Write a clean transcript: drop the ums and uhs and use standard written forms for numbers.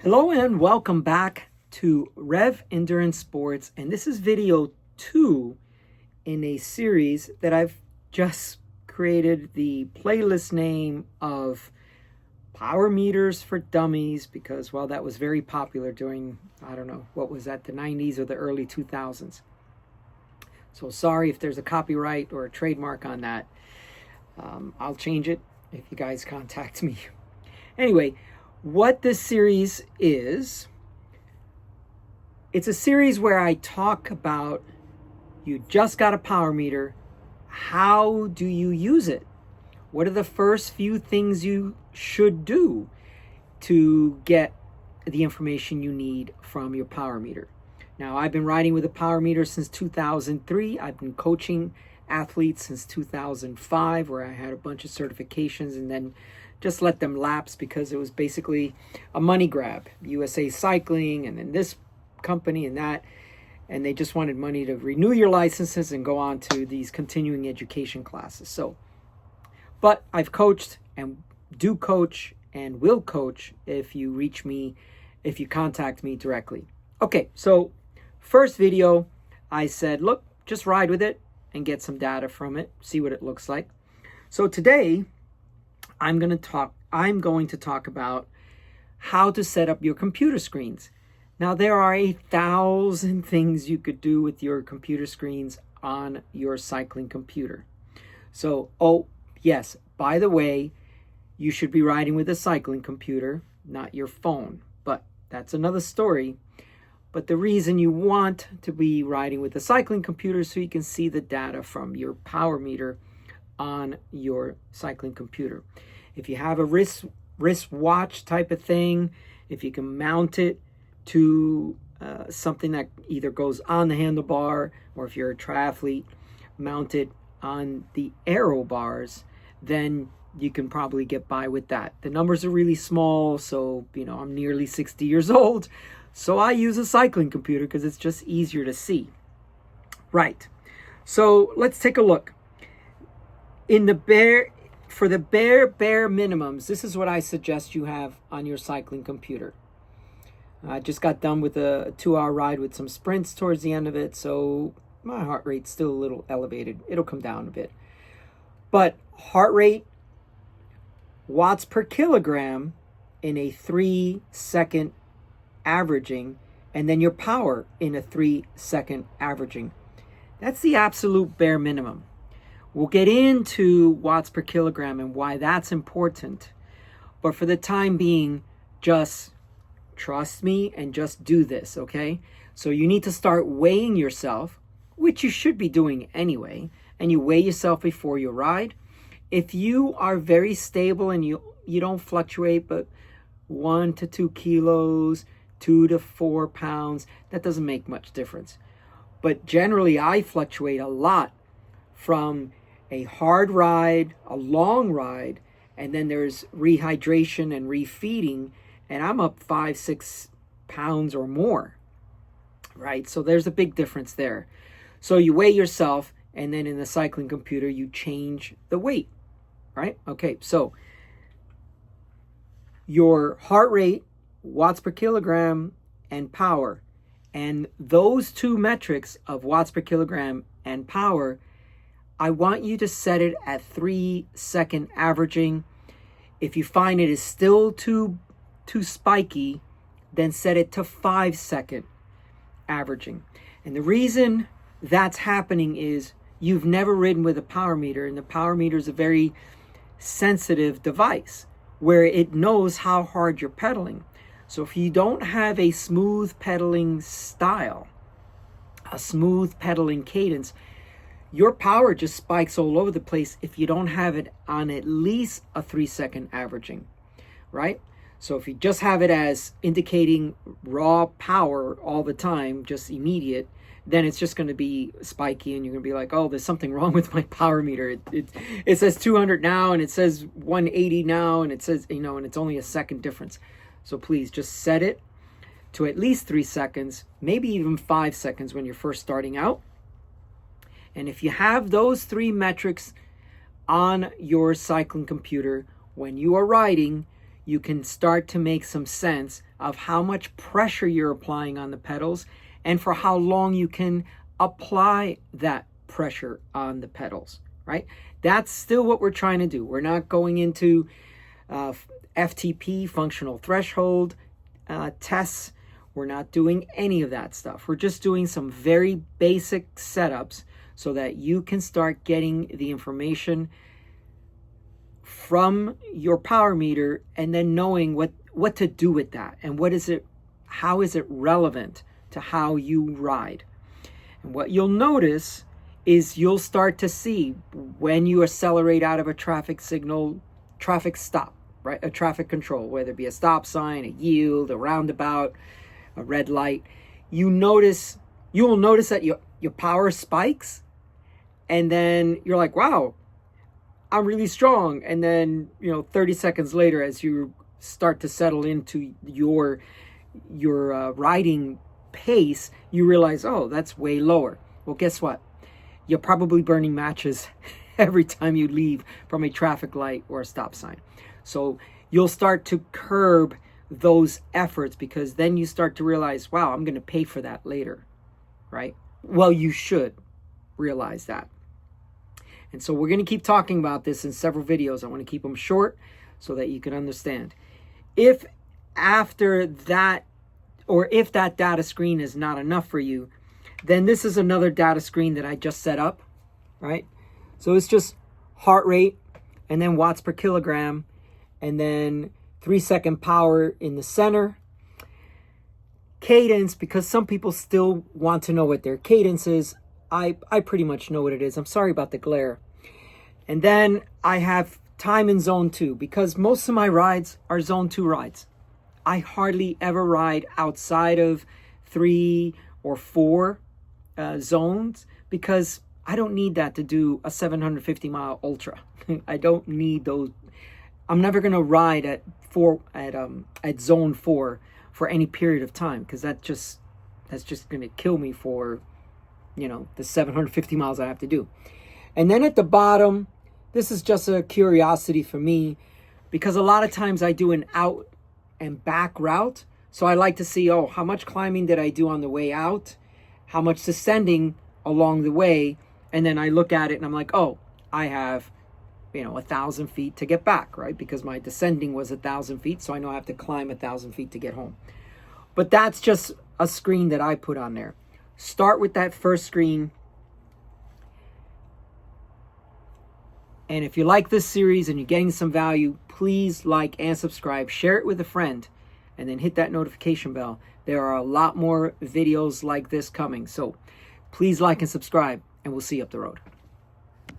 Hello and welcome back to REV Endurance Sports, and this is video 2 in a series that I've just created the playlist name of Power Meters for Dummies because, well, that was very popular during, I don't know, what was that, the 90s or the early 2000s. So sorry if there's a copyright or a trademark on that. I'll change it if you guys contact me. Anyway, what this series is, it's a series where I talk about you just got a power meter. How do you use it? What are the first few things you should do to get the information you need from your power meter? Now, I've been riding with a power meter since 2003. I've been coaching athletes since 2005, where I had a bunch of certifications and then just let them lapse because it was basically a money grab. USA Cycling and then this company and that, and they just wanted money to renew your licenses and go on to these continuing education classes. So, but I've coached and do coach and will coach if you reach me, if you contact me directly. Okay, so first video, I said, look, just ride with it and get some data from it, see what it looks like. So today, I'm going to talk about how to set up your computer screens. Now, there are 1,000 things you could do with your computer screens on your cycling computer. So, oh, yes, by the way, you should be riding with a cycling computer, not your phone. But that's another story. But the reason you want to be riding with a cycling computer is so you can see the data from your power meter on your cycling computer. If you have a wrist watch type of thing, if you can mount it to something that either goes on the handlebar, or if you're a triathlete, mount it on the aero bars, then you can probably get by with that. The numbers are really small, so I'm nearly 60 years old, so I use a cycling computer because it's just easier to see. Right. So let's take a look. For the bare minimums, this is what I suggest you have on your cycling computer. I just got done with a 2-hour ride with some sprints towards the end of it, so my heart rate's still a little elevated. It'll come down a bit. But heart rate, watts per kilogram in a 3-second averaging, and then your power in a 3-second averaging. That's the absolute bare minimum. We'll get into watts per kilogram and why that's important. But for the time being, just trust me and just do this, okay? So you need to start weighing yourself, which you should be doing anyway, and you weigh yourself before you ride. If you are very stable and you don't fluctuate, but 1 to 2 kilos, 2 to 4 pounds, that doesn't make much difference. But generally, I fluctuate a lot from a hard ride, a long ride, and then there's rehydration and refeeding, and I'm up 5-6 pounds or more, right? So there's a big difference there. So you weigh yourself, and then in the cycling computer, you change the weight, right? Okay, so your heart rate, watts per kilogram, and power, and those two metrics of watts per kilogram and power, I want you to set it at 3-second averaging. If you find it is still too spiky, then set it to 5-second averaging. And the reason that's happening is you've never ridden with a power meter, and the power meter is a very sensitive device where it knows how hard you're pedaling. So if you don't have a smooth pedaling style, a smooth pedaling cadence, your power just spikes all over the place if you don't have it on at least a 3-second averaging, right? So if you just have it as indicating raw power all the time, just immediate, then it's just going to be spiky and you're going to be like, oh, there's something wrong with my power meter. It says 200 now and it says 180 now and it says, and it's only a second difference. So please just set it to at least 3 seconds, maybe even 5 seconds when you're first starting out. And if you have those 3 metrics on your cycling computer when you are riding, you can start to make some sense of how much pressure you're applying on the pedals and for how long you can apply that pressure on the pedals, right? That's still what we're trying to do. We're not going into FTP, functional threshold tests. We're not doing any of that stuff. We're just doing some very basic setups so that you can start getting the information from your power meter and then knowing what to do with that and how is it relevant to how you ride. And what you'll notice is you'll start to see when you accelerate out of a traffic signal, traffic stop, right? A traffic control, whether it be a stop sign, a yield, a roundabout, a red light. You will notice that your power spikes, and then you're like, wow, I'm really strong. And then, 30 seconds later, as you start to settle into your riding pace, you realize, oh, that's way lower. Well, guess what? You're probably burning matches every time you leave from a traffic light or a stop sign. So you'll start to curb those efforts, because then you start to realize, wow, I'm going to pay for that later, right? Well, you should realize that. And so we're going to keep talking about this in several videos. I want to keep them short so that you can understand. If after that, or if that data screen is not enough for you, then this is another data screen that I just set up, right? So it's just heart rate and then watts per kilogram and then 3-second power in the center. Cadence, because some people still want to know what their cadence is. I pretty much know what it is. I'm sorry about the glare. And then I have time in zone 2, because most of my rides are zone 2 rides. I hardly ever ride outside of 3 or 4 zones, because I don't need that to do a 750-mile ultra. I don't need those. I'm never going to ride at zone 4 for any period of time, because that's just going to kill me for the 750 miles I have to do. And then at the bottom, this is just a curiosity for me, because a lot of times I do an out and back route. So I like to see, how much climbing did I do on the way out? How much descending along the way? And then I look at it and I'm like, I have 1,000 feet to get back, right? Because my descending was 1,000 feet. So I know I have to climb 1,000 feet to get home. But that's just a screen that I put on there. Start with that first screen. And if you like this series and you're getting some value, please like and subscribe. Share it with a friend. And then hit that notification bell. There are a lot more videos like this coming. So please like and subscribe. And we'll see you up the road.